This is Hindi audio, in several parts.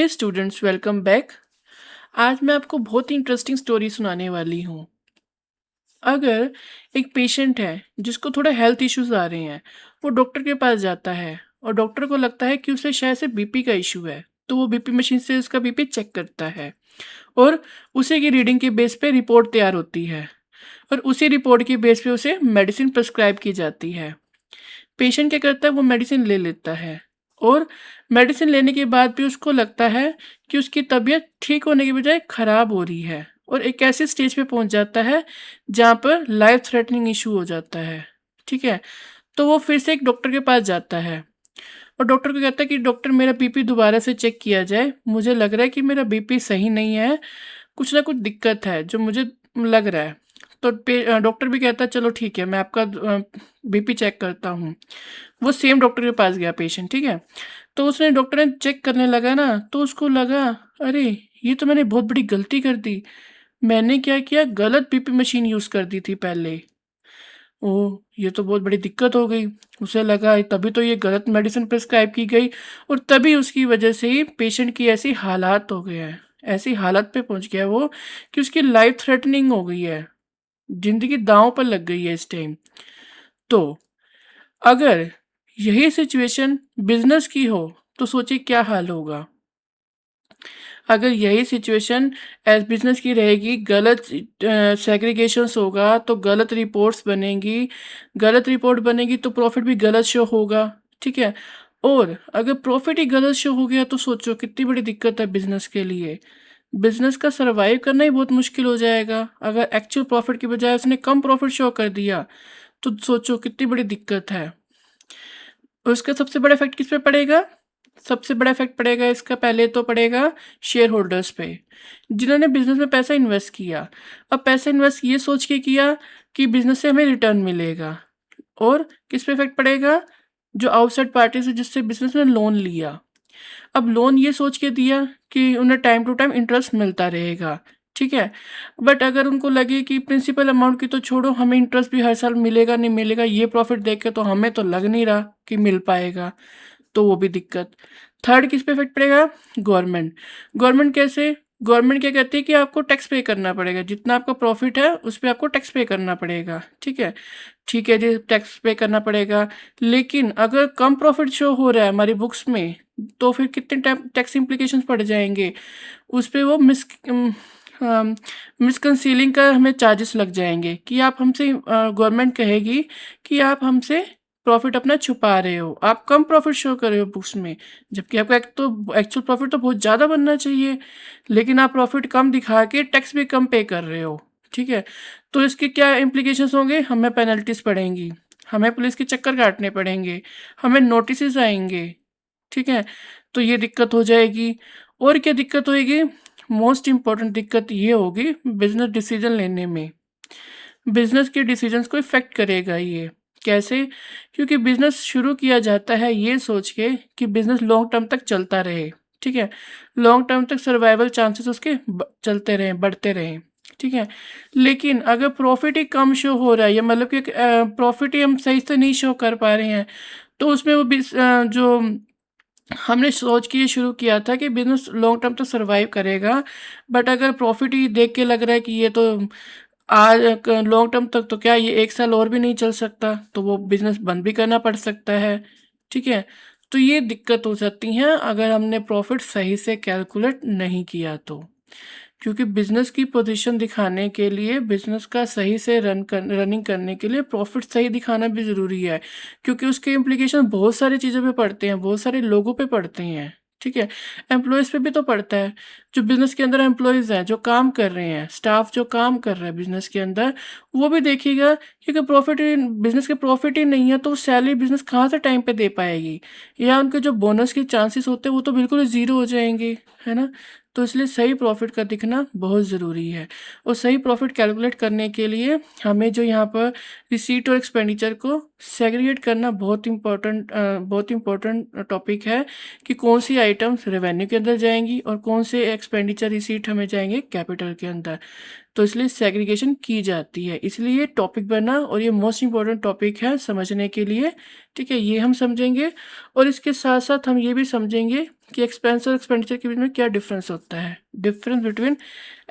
हे स्टूडेंट्स, वेलकम बैक। आज मैं आपको बहुत ही इंटरेस्टिंग स्टोरी सुनाने वाली हूँ। अगर एक पेशेंट है जिसको थोड़ा हेल्थ इश्यूज आ रहे हैं, वो डॉक्टर के पास जाता है और डॉक्टर को लगता है कि उसे शायद से बीपी का इशू है, तो वो बीपी मशीन से उसका बीपी चेक करता है और उसी की रीडिंग के बेस पे रिपोर्ट तैयार होती है और उसी रिपोर्ट के बेस पे उसे मेडिसिन प्रिस्क्राइब की जाती है। पेशेंट क्या करता है, वो मेडिसिन ले लेता है और मेडिसिन लेने के बाद भी उसको लगता है कि उसकी तबीयत ठीक होने की बजाय ख़राब हो रही है और एक ऐसे स्टेज पे पहुंच जाता है जहाँ पर लाइफ थ्रेटनिंग इशू हो जाता है। ठीक है, तो वो फिर से एक डॉक्टर के पास जाता है और डॉक्टर को कहता है कि डॉक्टर, मेरा बीपी दोबारा से चेक किया जाए, मुझे लग रहा है कि मेरा बीपी सही नहीं है, कुछ ना कुछ दिक्कत है जो मुझे लग रहा है। तो डॉक्टर भी कहता है चलो ठीक है, मैं आपका बीपी चेक करता हूँ। वो सेम डॉक्टर के पास गया पेशेंट, ठीक है। तो उसने डॉक्टर ने चेक करने लगा ना, तो उसको लगा, अरे ये तो मैंने बहुत बड़ी गलती कर दी। मैंने क्या किया, गलत बीपी मशीन यूज़ कर दी थी पहले। ओह! ये तो बहुत बड़ी दिक्कत हो गई। उसे लगा तभी तो ये गलत मेडिसिन प्रिस्क्राइब की गई और तभी उसकी वजह से ही पेशेंट की ऐसी हालात हो गए हैं। ऐसी हालत पे पहुँच गया वो कि उसकी लाइफ थ्रेटनिंग हो गई है। ज़िंदगी दाँव पर लग गई है इस टाइम। तो अगर यही सिचुएशन बिजनेस की हो तो सोचिए क्या हाल होगा। अगर यही सिचुएशन एज बिजनेस की रहेगी, गलत सेग्रीगेशंस होगा तो गलत रिपोर्ट्स बनेंगी, गलत रिपोर्ट बनेगी तो प्रॉफिट भी गलत शो होगा। ठीक है, और अगर प्रॉफिट ही गलत शो हो गया तो सोचो कितनी बड़ी दिक्कत है बिजनेस के लिए। बिजनेस का सरवाइव करना ही बहुत मुश्किल हो जाएगा। अगर एक्चुअल प्रॉफिट की बजाय उसने कम प्रॉफिट शो कर दिया तो सोचो कितनी बड़ी दिक्कत है। और उसका सबसे बड़ा इफेक्ट किस पे पड़ेगा? सबसे बड़ा इफेक्ट पड़ेगा इसका, पहले तो पड़ेगा शेयर होल्डर्स पे, जिन्होंने बिजनेस में पैसा इन्वेस्ट किया। अब पैसा इन्वेस्ट ये सोच के किया कि बिजनेस से हमें रिटर्न मिलेगा। और किस पे इफेक्ट पड़ेगा? जो आउटसाइड पार्टी से जिससे बिजनेस में लोन लिया, अब लोन ये सोच के दिया कि उन्हें टाइम टू टाइम इंटरेस्ट मिलता रहेगा। ठीक है, बट अगर उनको लगे कि प्रिंसिपल अमाउंट की तो छोड़ो, हमें इंटरेस्ट भी हर साल मिलेगा नहीं मिलेगा, ये प्रॉफिट देख के तो हमें तो लग नहीं रहा कि मिल पाएगा, तो वो भी दिक्कत। थर्ड किस पे इफेक्ट पड़ेगा? गवर्नमेंट। गवर्नमेंट कैसे? गवर्नमेंट क्या कहती है कि आपको टैक्स पे करना पड़ेगा, जितना आपका प्रॉफिट है उस पे आपको टैक्स पे करना पड़ेगा। ठीक है जी, टैक्स पे करना पड़ेगा। लेकिन अगर कम प्रॉफिट शो हो रहा है हमारी बुक्स में, तो फिर कितने टैक्स इम्प्लीकेशंस पड़ जाएंगे उस पे। वो मिसकंसीलिंग का हमें चार्जेस लग जाएंगे कि आप हमसे, गवर्नमेंट कहेगी कि आप हमसे प्रॉफिट अपना छुपा रहे हो, आप कम प्रॉफिट शो कर रहे हो बुक्स में, जबकि आपका एक तो एक्चुअल प्रॉफिट तो बहुत ज़्यादा बनना चाहिए, लेकिन आप प्रॉफिट कम दिखा के टैक्स भी कम पे कर रहे हो। ठीक है, तो इसके क्या इम्प्लीकेशंस होंगे? हमें पेनल्टीज पड़ेंगी, हमें पुलिस के चक्कर काटने पड़ेंगे, हमें नोटिस आएंगे। ठीक है, तो ये दिक्कत हो जाएगी। और क्या दिक्कत होएगी? मोस्ट इम्पॉर्टेंट दिक्कत ये होगी बिजनेस डिसीजन लेने में। बिजनेस के डिसीजंस को इफेक्ट करेगा ये। कैसे? क्योंकि बिजनेस शुरू किया जाता है ये सोच के कि बिजनेस लॉन्ग टर्म तक चलता रहे। ठीक है, लॉन्ग टर्म तक सर्वाइवल चांसेस उसके चलते रहें, बढ़ते रहें। ठीक है, लेकिन अगर प्रॉफिट ही कम शो हो रहा है, या मतलब कि प्रॉफिट ही हम सही से नहीं शो कर पा रहे हैं, तो उसमें वो जो हमने सोच के ये शुरू किया था कि बिजनेस लॉन्ग टर्म तक सरवाइव करेगा, बट अगर प्रॉफिट ही देख के लग रहा है कि ये तो आज लॉन्ग टर्म तक तो क्या, ये एक साल और भी नहीं चल सकता, तो वो बिजनेस बंद भी करना पड़ सकता है। ठीक है, तो ये दिक्कत हो सकती है अगर हमने प्रॉफिट सही से कैलकुलेट नहीं किया तो। क्योंकि बिजनेस की पोजीशन दिखाने के लिए, बिजनेस का सही से रनिंग करने के लिए प्रॉफिट सही दिखाना भी ज़रूरी है, क्योंकि उसके इम्प्लीकेशन बहुत सारी चीज़ों पे पड़ते हैं, बहुत सारे लोगों पे पड़ते हैं। ठीक है, एम्प्लॉयज़ पे भी तो पड़ता है। जो बिजनेस के अंदर एम्प्लॉयज़ हैं, जो काम कर रहे हैं, स्टाफ जो काम कर रहा है बिजनेस के अंदर, वो भी देखिएगा, क्योंकि प्रॉफिट ही, बिजनेस के प्रॉफिट ही नहीं है तो सैलरी बिजनेस कहाँ से टाइम पे दे पाएगी, या उनके जो बोनस के चांसेस होते हैं वो तो बिल्कुल ज़ीरो हो जाएंगे, है ना। तो इसलिए सही प्रॉफिट का दिखना बहुत ज़रूरी है। और सही प्रॉफिट कैलकुलेट करने के लिए हमें जो यहाँ पर रिसीट और एक्सपेंडिचर को सेग्रीगेट करना बहुत इम्पोर्टेंट टॉपिक है, कि कौन सी आइटम्स रेवेन्यू के अंदर जाएंगी और कौन से एक्सपेंडिचर रिसीट हमें जाएंगे कैपिटल के अंदर। तो इसलिए सेग्रीगेशन की जाती है। इसलिए ये टॉपिक बना और ये मोस्ट इम्पोर्टेंट टॉपिक है समझने के लिए, ठीक है? ये हम समझेंगे और इसके साथ-साथ हम ये भी समझेंगे कि एक्सपेंस और एक्सपेंडिचर के बीच में क्या डिफ़रेंस होता है। Difference between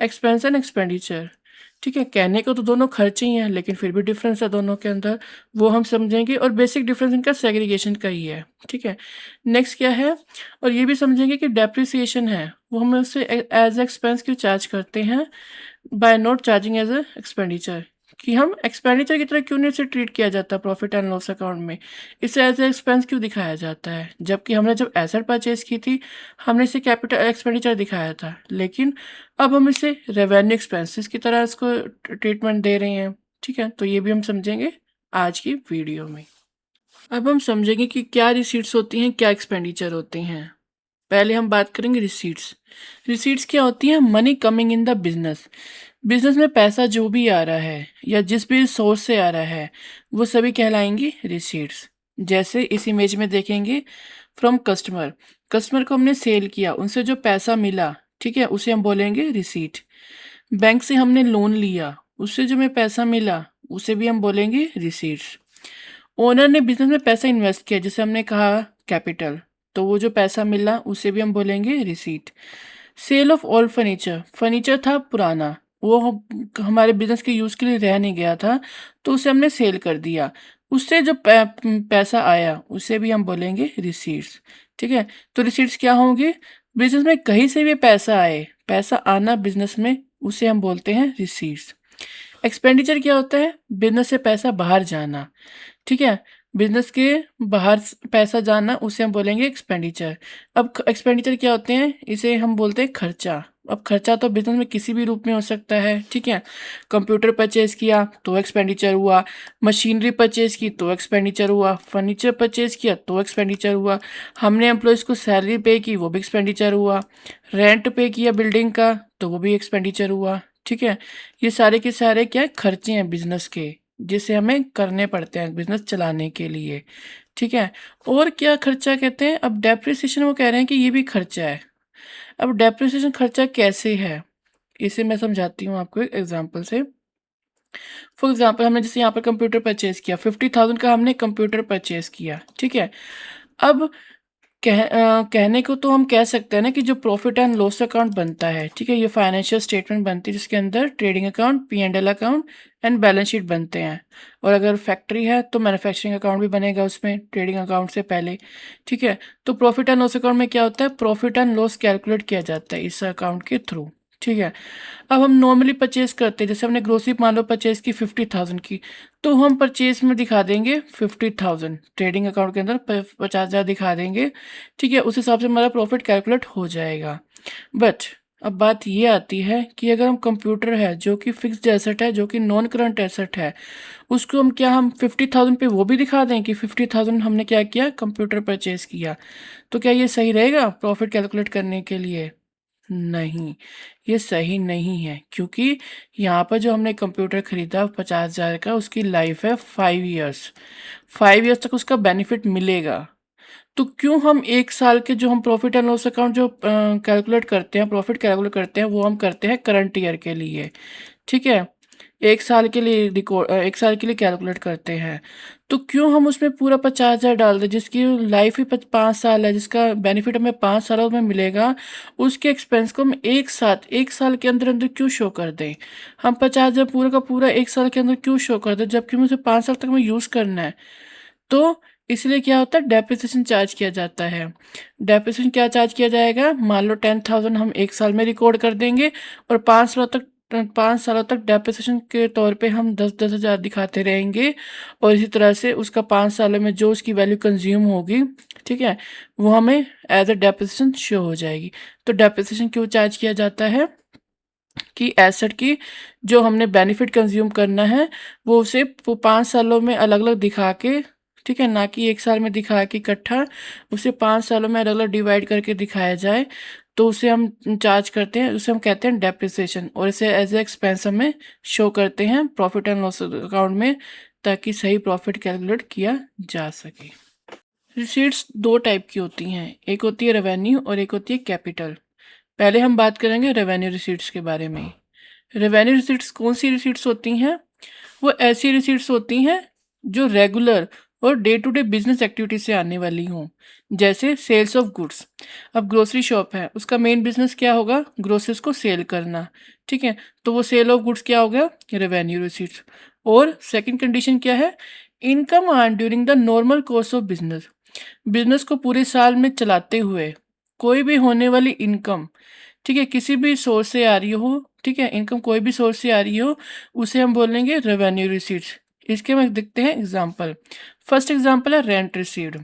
expense and expenditure, ठीक है? कहने को तो दोनों खर्चे ही हैं, लेकिन फिर भी डिफ़रेंस है दोनों के अंदर, वो हम समझेंगे और बेसिक डिफ़रेंस इनका सेग्रीगेशन का ही है, ठीक है? नेक्स्ट क्या है और ये भी समझेंगे कि डेप्रिसिएशन है, वो हम उसे एज़ एक्सपेंस क्यों चार्ज करते हैं by not charging as a expenditure, कि हम एक्सपेंडिचर की तरह क्यों नहीं इसे ट्रीट किया जाता प्रॉफिट एंड लॉस अकाउंट में, इसे एज ए एक्सपेंस क्यों दिखाया जाता है, जबकि हमने जब एसेट परचेज की थी हमने इसे कैपिटल एक्सपेंडिचर दिखाया था, लेकिन अब हम इसे रेवेन्यू एक्सपेंसेस की तरह इसको ट्रीटमेंट दे रहे हैं, ठीक है? तो ये भी हम समझेंगे आज की वीडियो में। अब हम समझेंगे कि क्या रिसीट्स होती हैं, क्या एक्सपेंडिचर होते हैं। पहले हम बात करेंगे रिसीट्स। रिसीट्स क्या होती हैं? Money coming in the business. Business में पैसा जो भी आ रहा है या जिस भी सोर्स से आ रहा है वो सभी कहलाएंगी रिसीट्स। जैसे इस इमेज में देखेंगे, फ्रॉम कस्टमर, कस्टमर को हमने सेल किया, उनसे जो पैसा मिला, ठीक है, उसे हम बोलेंगे रिसीट। बैंक से हमने लोन लिया, उससे जो हमें पैसा मिला उसे भी हम बोलेंगे रिसीट्स। ओनर ने बिजनेस में पैसा इन्वेस्ट किया, जैसे हमने कहा कैपिटल, तो वो जो पैसा मिला उसे भी हम बोलेंगे receipt. Sale of old furniture, furniture था पुराना, वो हमारे बिजनेस के यूज़ के लिए रह नहीं गया था, तो उसे हमने सेल कर दिया, उससे जो पैसा आया उसे भी हम बोलेंगे रिसीट्स, ठीक है? तो रिसीट्स क्या होंगे? बिजनेस में कहीं से भी पैसा आए, पैसा आना बिजनेस में, उसे हम बोलते हैं रिसीट्स। एक्सपेंडिचर क्या होता है? बिजनेस से पैसा बाहर जाना, ठीक है? बिज़नेस के बाहर पैसा जाना उसे हम बोलेंगे एक्सपेंडिचर। अब एक्सपेंडिचर क्या होते हैं? इसे हम बोलते हैं खर्चा। अब खर्चा तो बिज़नेस में किसी भी रूप में हो सकता है, ठीक है? कंप्यूटर परचेज़ किया तो एक्सपेंडिचर हुआ, मशीनरी परचेज़ की तो एक्सपेंडिचर हुआ, फर्नीचर परचेज़ किया तो एक्सपेंडिचर हुआ, हमने एम्प्लॉइज़ को सैलरी पे की वो भी एक्सपेंडिचर हुआ, रेंट पे किया बिल्डिंग का तो वो भी एक्सपेंडिचर हुआ, ठीक है? ये सारे के सारे क्या है? खर्चे हैं बिज़नेस के, जिसे हमें करने पड़ते हैं बिज़नेस चलाने के लिए, ठीक है? और क्या खर्चा कहते हैं? अब डेप्रिसिएशन वो कह रहे हैं कि ये भी खर्चा है। अब डेप्रिसिएशन खर्चा कैसे है? इसे मैं समझाती हूँ आपको एक एग्ज़ाम्पल से। फॉर एग्ज़ाम्पल हमने जैसे यहाँ पर कंप्यूटर परचेज़ किया, 50,000 का हमने कंप्यूटर परचेज़ किया, ठीक है? अब कहने को तो हम कह सकते हैं ना कि जो प्रॉफिट एंड लॉस अकाउंट बनता है, ठीक है? ये फाइनेंशियल स्टेटमेंट बनती है जिसके अंदर trading account, P and L account and balance sheet बनते हैं। और अगर फैक्ट्री है तो मैन्युफैक्चरिंग अकाउंट भी बनेगा उसमें ट्रेडिंग अकाउंट से पहले, ठीक है? तो प्रॉफिट एंड लॉस अकाउंट में क्या होता है? प्रॉफिट एंड लॉस कैलकुलेट किया जाता है इस अकाउंट के थ्रू, ठीक है? अब हम नॉर्मली परचेज़ करते हैं, जैसे हमने ग्रोसरी मान लो परचेज़ की 50,000 की, तो हम परचेज़ में दिखा देंगे 50,000, ट्रेडिंग अकाउंट के अंदर 50,000 दिखा देंगे, ठीक है? उस हिसाब से हमारा प्रॉफिट कैलकुलेट हो जाएगा। बट अब बात ये आती है कि अगर हम कंप्यूटर है जो कि फिक्स्ड एसेट है, जो कि नॉन करंट एसेट है, उसको हम 50,000 पे वो भी दिखा दें कि 50,000 हमने क्या किया? कंप्यूटर परचेज़ किया। तो क्या ये सही रहेगा प्रॉफिट कैलकुलेट करने के लिए? नहीं, ये सही नहीं है, क्योंकि यहाँ पर जो हमने कंप्यूटर खरीदा 50,000 का, उसकी लाइफ है 5 इयर्स। 5 इयर्स तक उसका बेनिफिट मिलेगा। तो क्यों हम 1 साल के जो हम प्रॉफिट एंड लॉस अकाउंट जो कैलकुलेट करते हैं, प्रॉफिट कैलकुलेट करते हैं, वो हम करते हैं करंट ईयर के लिए, ठीक है? 1 साल के लिए 1 साल के लिए कैलकुलेट करते हैं। तो क्यों हम उसमें पूरा 50,000 डाल दें, जिसकी लाइफ ही 5 साल है, जिसका बेनिफिट हमें 5 सालों में मिलेगा, उसके एक्सपेंस को हम एक साथ 1 साल के अंदर-अंदर क्यों शो कर दें? हम 50,000 पूरा का पूरा 1 साल के अंदर क्यों शो कर दें, जबकि हमें उसे 5 साल तक हमें यूज़ करना है। तो इसलिए क्या होता है? डेप्रिसिएशन चार्ज किया जाता है। डेप्रिसिएशन क्या चार्ज किया जाएगा? मान लो 10,000 हम 1 साल में रिकॉर्ड कर देंगे और 5 सालों तक डेप्रिसिएशन के तौर पे हम 10-10 हज़ार दिखाते रहेंगे और इसी तरह से उसका 5 सालों में जो उसकी वैल्यू कंज़्यूम होगी, ठीक है? वो हमें एज़ अ डेप्रिसिएशन शो हो जाएगी। तो डेप्रिसिएशन क्यों चार्ज किया जाता है? कि एसेट की जो हमने बेनिफिट कंज़्यूम करना है, वो उसे 5 सालों में अलग-अलग दिखा के, ठीक है? ना कि 1 साल में दिखा के इकट्ठा, उसे 5 सालों में अलग-अलग डिवाइड करके दिखाया जाए, तो उसे हम चार्ज करते हैं, उसे हम कहते हैं डेप्रिसिएशन, और इसे एज़ ए एक्सपेंस हमें शो करते हैं प्रॉफिट एंड लॉस अकाउंट में, ताकि सही प्रॉफिट कैलकुलेट किया जा सके। रिसीट्स 2 टाइप की होती हैं, एक होती है रेवेन्यू और एक होती है कैपिटल। पहले हम बात करेंगे रेवेन्यू रिसीट्स के बारे में। रेवेन्यू रिसीट्स कौन सी रिसीट्स होती हैं? वो ऐसी रिसीट्स होती हैं जो रेगुलर और day to day business activity से आने वाली हों, जैसे सेल्स ऑफ गुड्स। अब ग्रोसरी शॉप है, उसका मेन बिजनेस क्या होगा? ग्रोसरीज को सेल करना। ठीक है, तो वो सेल ऑफ गुड्स क्या हो गया? Revenue receipts. और सेकंड कंडीशन क्या है? Income earn during the normal course of business. Business को पूरे साल में चलाते हुए कोई भी होने वाली इनकम, ठीक है, किसी भी सोर्स से आ रही हो, ठीक है, इनकम कोई भी सोर्स से आ रही हो, उसे हम बोलेंगे रेवेन्यू रिसीट्स। इसके हम देखते हैं एग्जांपल। फर्स्ट एग्जांपल है रेंट रिसीव्ड।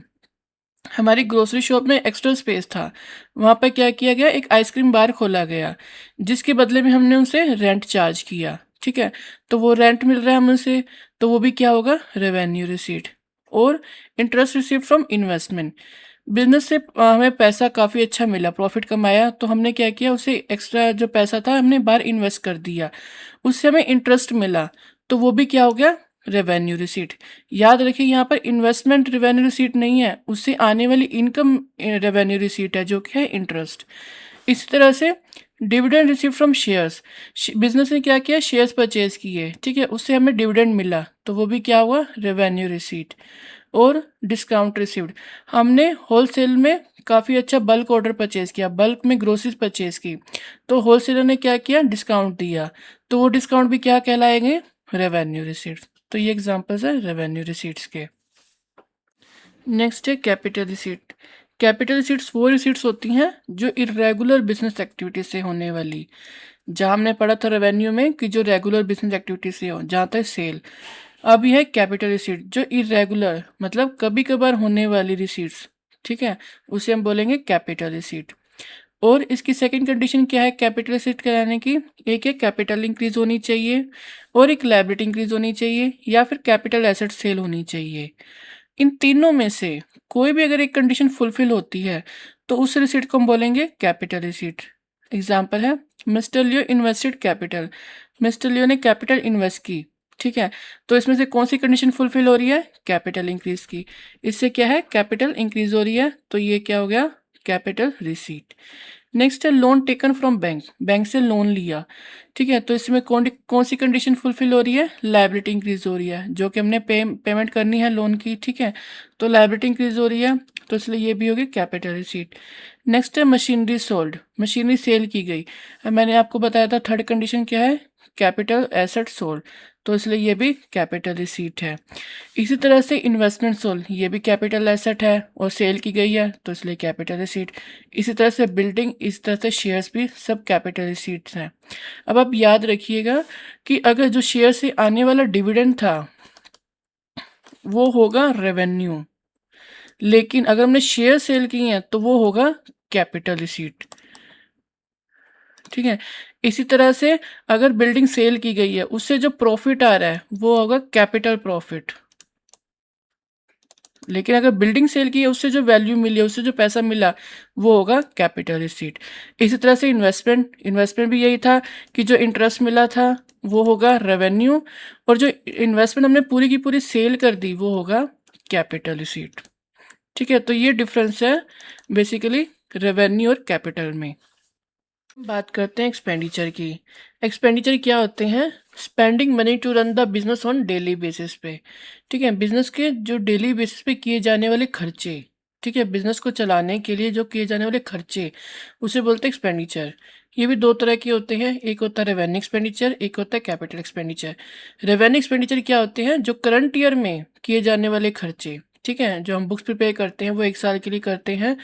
हमारी ग्रोसरी शॉप में एक्स्ट्रा स्पेस था, वहाँ पर क्या किया गया? एक आइसक्रीम बार खोला गया, जिसके बदले में हमने उनसे रेंट चार्ज किया। ठीक है, तो वो रेंट मिल रहा है हमें उसे, तो वो भी क्या होगा? Revenue receipt. और interest receive from investment. Business से हमें पैसा काफ़ी अच्छा मिला, प्रॉफिट कमाया, तो हमने क्या किया? उसे एक्स्ट्रा जो पैसा था हमने बाहर इन्वेस्ट कर दिया, उससे हमें इंटरेस्ट मिला, तो वो भी क्या हो गया? Revenue receipt. याद रखिए यहाँ पर इन्वेस्टमेंट रेवेन्यू रिसीट नहीं है, उससे आने वाली इनकम रेवेन्यू रिसीट है, जो कि है इंटरेस्ट। इसी तरह से dividend receive from shares. Business ने क्या किया? शेयर्स परचेज किए, ठीक है, उससे हमें डिविडेंड मिला, तो वो भी क्या हुआ? Revenue receipt. और डिस्काउंट रिसीव्ड, हमने होलसेल में काफ़ी अच्छा बल्क ऑर्डर परचेज किया, बल्क में ग्रोसरीज परचेज की, तो होलसेलर ने क्या किया? डिस्काउंट दिया, तो वो डिस्काउंट भी क्या कहलाएंगे? Revenue receipts. तो ये एग्जांपल्स है रेवेन्यू रिसीट्स के। नेक्स्ट है कैपिटल रिसीट। कैपिटल रिसीट्स वो रिसीट्स होती हैं जो इरेगुलर बिजनेस एक्टिविटी से होने वाली। जहाँ हमने पढ़ा था रेवेन्यू में कि जो रेगुलर बिजनेस एक्टिविटी से हो, जहाँ तक सेल। अब यह है कैपिटल रिसीट जो इरेगुलर, मतलब कभी कभार होने वाली रिसीट्स, ठीक है, उसे हम बोलेंगे कैपिटल रिसीट। और इसकी सेकंड कंडीशन क्या है कैपिटल रिसीट कराने की? एक है कैपिटल इंक्रीज होनी चाहिए, और एक लायबिलिटी इंक्रीज होनी चाहिए, या फिर कैपिटल एसेट सेल होनी चाहिए। इन तीनों में से कोई भी अगर एक कंडीशन फुलफिल होती है, तो उस रिसीट को हम बोलेंगे कैपिटल रिसीट। एग्जाम्पल है मिस्टर लियो इन्वेस्टेड कैपिटल। मिस्टर लियो ने कैपिटल इन्वेस्ट की, ठीक है, तो इसमें से कौन सी कंडीशन फुलफिल हो रही है? कैपिटल इंक्रीज की। इससे क्या है? कैपिटल इंक्रीज हो रही है, तो ये क्या हो गया? Capital receipt. नेक्स्ट है loan taken from bank. Bank से लोन लिया, ठीक है, तो इसमें कौन कौन सी कंडीशन फुलफिल हो रही है? लायबिलिटी इंक्रीज हो रही है, जो कि हमने पेमेंट करनी है लोन की, ठीक है, तो लायबिलिटी इंक्रीज हो रही है, तो इसलिए ये भी होगी कैपिटल रिसीट। नेक्स्ट है मशीनरी सोल्ड। मशीनरी सेल की गई। अब मैंने आपको बताया था थर्ड कंडीशन क्या है? कैपिटल एसेट सोल्ड, तो इसलिए ये भी कैपिटल रिसीट है। इसी तरह से इन्वेस्टमेंट सोल्ड, ये भी कैपिटल एसेट है और सेल की गई है, तो इसलिए कैपिटल रिसीट। इसी तरह से बिल्डिंग, इस तरह से शेयर्स भी सब कैपिटल रिसीट्स हैं। अब आप याद रखिएगा कि अगर जो शेयर से आने वाला डिविडेंड था वो होगा रेवेन्यू, लेकिन अगर हमने शेयर सेल किए हैं तो वो होगा कैपिटल रिसीट। ठीक है, इसी तरह से अगर बिल्डिंग सेल की गई है, उससे जो प्रॉफिट आ रहा है वो होगा कैपिटल प्रॉफिट, लेकिन अगर बिल्डिंग सेल की है, उससे जो वैल्यू मिली है, उससे जो पैसा मिला, वो होगा कैपिटल रिसीट। इसी तरह से इन्वेस्टमेंट, इन्वेस्टमेंट भी यही था कि जो इंटरेस्ट मिला था वो होगा रेवेन्यू, और जो इन्वेस्टमेंट हमने पूरी की पूरी सेल कर दी वो होगा कैपिटल रिसीट। ठीक है, तो ये डिफरेंस है बेसिकली रेवेन्यू और कैपिटल में। बात करते हैं एक्सपेंडिचर की। एक्सपेंडिचर क्या होते हैं? Spending money to run the business on daily basis पे। ठीक है, बिजनेस के जो डेली बेसिस पे किए जाने वाले खर्चे, ठीक है, बिजनेस को चलाने के लिए जो किए जाने वाले खर्चे, उसे बोलते हैं एक्सपेंडिचर। ये भी दो तरह के होते हैं, एक होता है रेवेन्यू एक्सपेंडिचर, एक होता है कैपिटल एक्सपेंडिचर। रेवेन्यू एक्सपेंडिचर क्या होते हैं? जो करंट ईयर में किए जाने वाले खर्चे, ठीक है, जो हम बुक्स प्रिपेयर करते हैं वो एक साल के लिए करते हैं,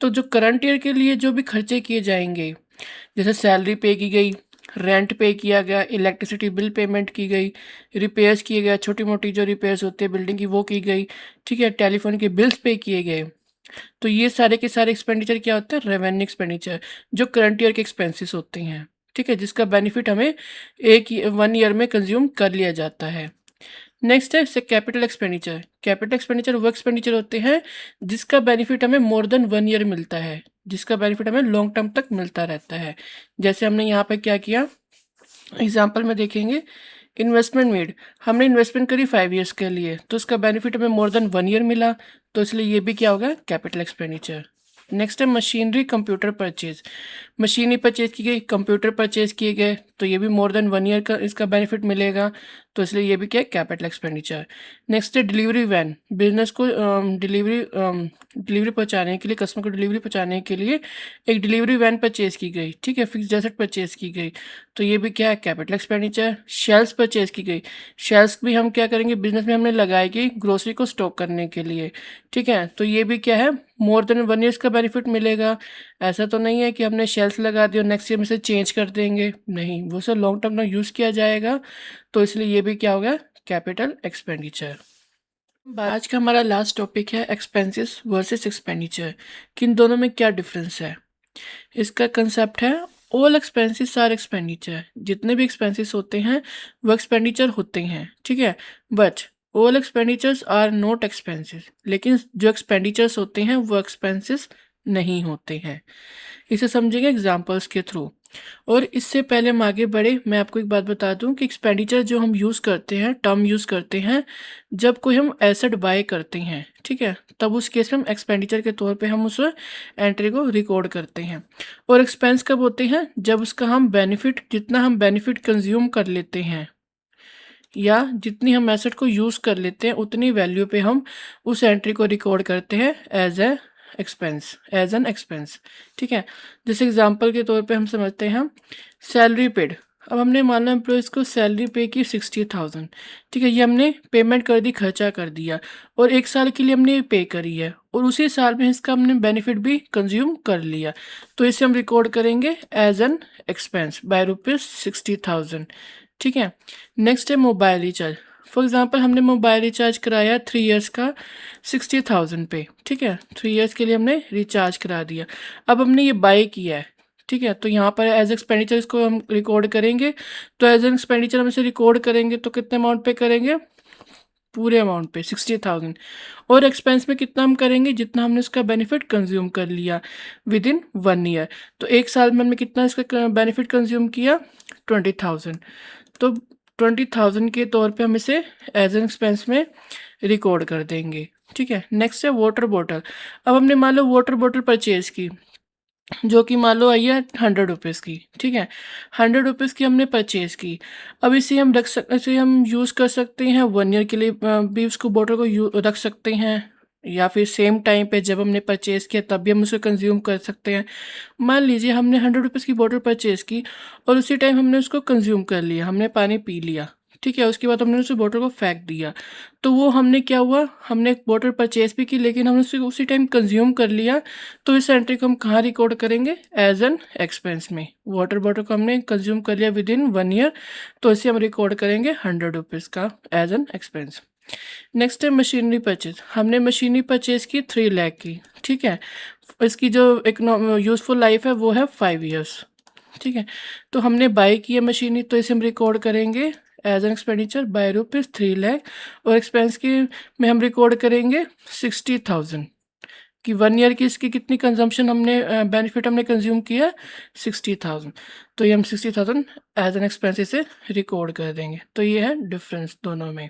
तो जो करंट ईयर के लिए जो भी खर्चे किए जाएंगे, जैसे सैलरी पे की गई, रेंट पे किया गया, इलेक्ट्रिसिटी बिल पेमेंट की गई, रिपेयर्स किए गए, छोटी मोटी जो रिपेयर्स होती है बिल्डिंग की वो की गई, ठीक है, टेलीफोन के बिल्स पे किए गए, तो ये सारे के सारे एक्सपेंडिचर क्या होते हैं? रेवेन्यू एक्सपेंडिचर, जो करंट ईयर के एक्सपेंसेस होते हैं, ठीक है, जिसका बेनिफिट हमें वन ईयर में कंज्यूम कर लिया जाता है। नेक्स्ट है कैपिटल एक्सपेंडिचर। कैपिटल एक्सपेंडिचर वो एक्सपेंडिचर होते हैं जिसका बेनिफिट हमें मोर देन वन ईयर मिलता है, जिसका बेनिफिट हमें लॉन्ग टर्म तक मिलता रहता है। जैसे हमने यहाँ पे क्या किया, एग्जाम्पल में देखेंगे, इन्वेस्टमेंट मेड, हमने इन्वेस्टमेंट करी 5 ईयर्स के लिए, तो उसका बेनिफिट हमें मोर देन वन ईयर मिला, तो इसलिए ये भी क्या होगा? Capital expenditure. नेक्स्ट है machinery computer purchase. Machinery purchase की गई, कंप्यूटर परचेज किए गए, तो ये भी मोर देन 1 ईयर का इसका बेनिफिट मिलेगा, तो इसलिए ये भी क्या है, कैपिटल एक्सपेंडिचर। नेक्स्ट है डिलीवरी वैन। बिजनेस को डिलीवरी पहुंचाने के लिए, कस्टमर को डिलीवरी पहुंचाने के लिए एक डिलीवरी वैन परचेज की गई, ठीक है, फिक्स्ड एसेट परचेज की गई, तो ये भी क्या है, कैपिटल एक्सपेंडिचर। शेल्स परचेज की गई, शेल्स भी हम क्या करेंगे, बिजनेस में हमने लगाई गई ग्रोसरी को स्टॉक करने के लिए, ठीक है, तो ये भी क्या है, मोर देन 1 ईयर्स का बेनिफिट मिलेगा। ऐसा तो नहीं है कि हमने शेल्स लगा दी और नेक्स्ट ईयर में से चेंज कर देंगे, नहीं, वो सब लॉन्ग टर्म में यूज़ किया जाएगा, तो इसलिए ये भी क्या हो गया, कैपिटल एक्सपेंडिचर। आज का हमारा लास्ट टॉपिक है एक्सपेंसेस वर्सेस एक्सपेंडिचर, कि इन दोनों में क्या डिफरेंस है। इसका कंसेप्ट है ऑल एक्सपेंसेस आर एक्सपेंडिचर। जितने भी एक्सपेंसेस होते हैं वो एक्सपेंडिचर होते हैं, ठीक है, but all expenditures are not expenses. लेकिन जो एक्सपेंडिचर्स होते हैं वो एक्सपेंसेस नहीं होते हैं। इसे समझेंगे एग्जांपल्स के थ्रू। और इससे पहले हम आगे बढ़े, मैं आपको एक बात बता दूं कि एक्सपेंडिचर जो हम यूज़ करते हैं, टर्म यूज़ करते हैं जब कोई हम एसेट बाय करते हैं, ठीक है, तब उस केस में हम एक्सपेंडिचर के तौर पे हम उस एंट्री को रिकॉर्ड करते हैं। और एक्सपेंस कब होते हैं, जब उसका हम बेनिफिट, जितना हम बेनिफिट कंज्यूम कर लेते हैं या जितनी हम एसेट को यूज़ कर लेते हैं उतनी वैल्यू पे हम उस एंट्री को रिकॉर्ड करते हैं एज एन एक्सपेंस, ठीक है। जैसे एग्जांपल के तौर पे हम समझते हैं, सैलरी पेड। अब हमने माना एम्प्लॉयज़ को सैलरी पे की 60,000, ठीक है, ये हमने पेमेंट कर दी, खर्चा कर दिया, और 1 साल के लिए हमने पे करी है, और उसी साल में इसका हमने बेनिफिट भी कंज्यूम कर लिया, तो इसे हम रिकॉर्ड करेंगे एज एन एक्सपेंस बाय ₹60,000, ठीक है। नेक्स्ट है मोबाइल रिचार्ज। फॉर एग्जांपल हमने मोबाइल रिचार्ज कराया 3 इयर्स का 60,000 पे, ठीक है, 3 इयर्स के लिए हमने रिचार्ज करा दिया। अब हमने ये बाय किया है, ठीक है, तो यहाँ पर एज एक्सपेंडिचर इसको हम रिकॉर्ड करेंगे, तो एज एन एक्सपेंडिचर हम इसे रिकॉर्ड करेंगे तो कितने अमाउंट पे करेंगे, पूरे अमाउंट पे 60,000। और एक्सपेंस में कितना हम करेंगे, जितना हमने उसका बेनिफिट कंज्यूम कर लिया विद इन 1 ईयर। तो 1 साल में हमने कितना इसका बेनिफिट कंज्यूम किया, 20,000, तो 20,000 के तौर पे हम इसे एज एन एक्सपेंस में रिकॉर्ड कर देंगे, ठीक है। नेक्स्ट है वाटर बॉटल। अब हमने मान लो वाटर बॉटल परचेज की, जो कि मान लो आई है 100 रुपीज़ की, ठीक है, 100 रुपीज़ की हमने परचेज़ की। अब इसे हम यूज़ कर सकते हैं 1 ईयर के लिए, भी उसको बॉटल को रख सकते हैं, या फिर सेम टाइम पे जब हमने परचेज़ किया तब भी हम उसे कंज्यूम कर सकते हैं। मान लीजिए हमने 100 रुपीज़ की बॉटल परचेज़ की और उसी टाइम हमने उसको कंज्यूम कर लिया, हमने पानी पी लिया, ठीक है, उसके बाद हमने उस बॉटल को फेंक दिया, तो वो हमने क्या हुआ, हमने एक बॉटल परचेज़ भी की लेकिन हमने उसे उसी टाइम कंज्यूम कर लिया, तो इस एंट्री को हम कहाँ रिकॉर्ड करेंगे, एज एन एक्सपेंस में। वाटर बॉटल को हमने कंज्यूम कर लिया विद इन 1 ईयर, तो इसे हम रिकॉर्ड करेंगे 100 रुपीज़ का एज एन एक्सपेंस। नेक्स्ट है मशीनरी परचेज। हमने मशीनरी परचेज की 3 लाख की, ठीक है, इसकी जो यूज़फुल लाइफ है वो है 5 ईयर्स, ठीक है, तो हमने बाय की है मशीनरी, तो इसे हम रिकॉर्ड करेंगे as an expenditure by ₹3 lakh, और एक्सपेंस की में हम रिकॉर्ड करेंगे 60,000, कि 1 ईयर की इसकी कितनी कंजम्पशन हमने बेनिफिट हमने कंज्यूम किया, 60,000, तो ये हम 60,000 एज एन एक्सपेंस इसे रिकॉर्ड कर देंगे। तो ये है डिफरेंस दोनों में।